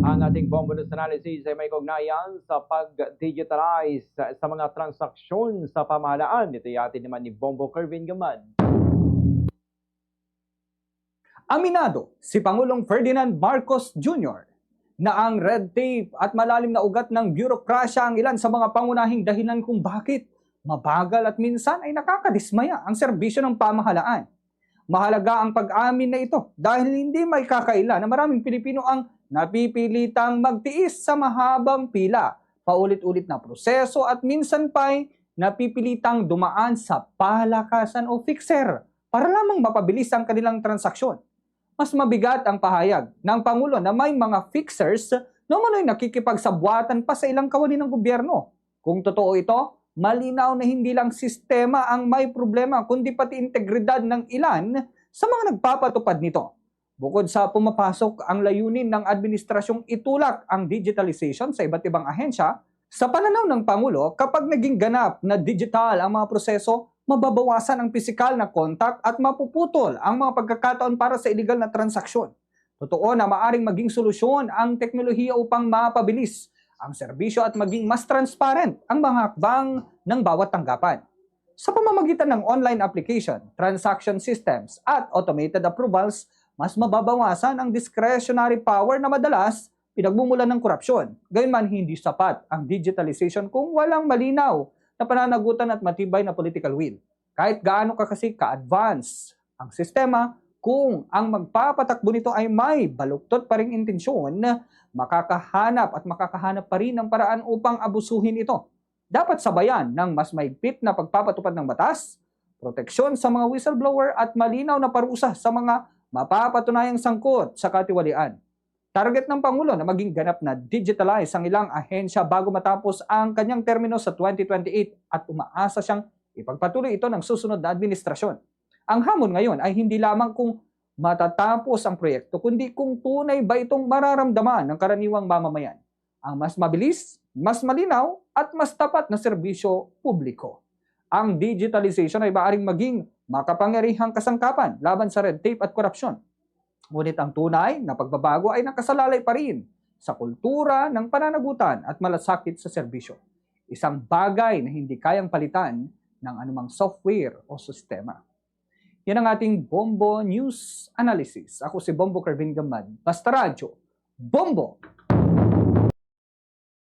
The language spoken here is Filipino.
Ang ating bombo news analysis ay may kaugnayan sa pag-digitalize sa mga transaksyon sa pamahalaan. Ito ay atin naman ni Bombo Kervin Gamad. Aminado si Pangulong Ferdinand Marcos Jr. na ang red tape at malalim na ugat ng bureaucracia ang ilan sa mga pangunahing dahilan kung bakit mabagal at minsan ay nakakadismaya ang serbisyo ng pamahalaan. Mahalaga ang pag-amin na ito dahil hindi may kakaila na maraming Pilipino ang napipilitang magtiis sa mahabang pila, paulit-ulit na proseso at minsan pa'y napipilitang dumaan sa palakasan o fixer para lamang mapabilis ang kanilang transaksyon. Mas mabigat ang pahayag ng Pangulo na may mga fixers na umano'y nakikipagsabwatan pa sa ilang kawani ng gobyerno. Kung totoo ito, malinaw na hindi lang sistema ang may problema kundi pati integridad ng ilan sa mga nagpapatupad nito. Bukod sa pumapasok ang layunin ng administrasyong itulak ang digitalization sa iba't ibang ahensya, sa pananaw ng Pangulo, kapag naging ganap na digital ang mga proseso, mababawasan ang pisikal na kontak at mapuputol ang mga pagkakataon para sa iligal na transaksyon. Totoo na maaring maging solusyon ang teknolohiya upang mapabilis ang serbisyo at maging mas transparent ang mga hakbang ng bawat tanggapan. Sa pamamagitan ng online application, transaction systems at automated approvals, mas mababawasan ang discretionary power na madalas pinagmumulan ng korupsyon. Gayunman hindi sapat ang digitalization kung walang malinaw na pananagutan at matibay na political will. Kahit gaano ka kasi ka-advance ang sistema, kung ang magpapatakbo nito ay may baluktot pa ring intensyon, makakahanap pa rin ng paraan upang abusuhin ito. Dapat sabayan ng mas mahigpit na pagpapatupad ng batas, proteksyon sa mga whistleblower at malinaw na parusa sa mga mapapatunayang sangkot sa katiwalian. Target ng Pangulo na maging ganap na digitalize ang ilang ahensya bago matapos ang kanyang termino sa 2028 at umaasa siyang ipagpatuloy ito ng susunod na administrasyon. Ang hamon ngayon ay hindi lamang kung matatapos ang proyekto, kundi kung tunay ba itong mararamdaman ng karaniwang mamamayan. Ang mas mabilis, mas malinaw at mas tapat na serbisyo publiko. Ang digitalization ay maaaring maging makapangyarihang kasangkapan laban sa red tape at korupsyon. Ngunit ang tunay na pagbabago ay nakasalalay pa rin sa kultura ng pananagutan at malasakit sa serbisyo. Isang bagay na hindi kayang palitan ng anumang software o sistema. Yan ang ating Bombo News Analysis. Ako si Bombo Kervin Gamad. Basta Radyo, Bombo!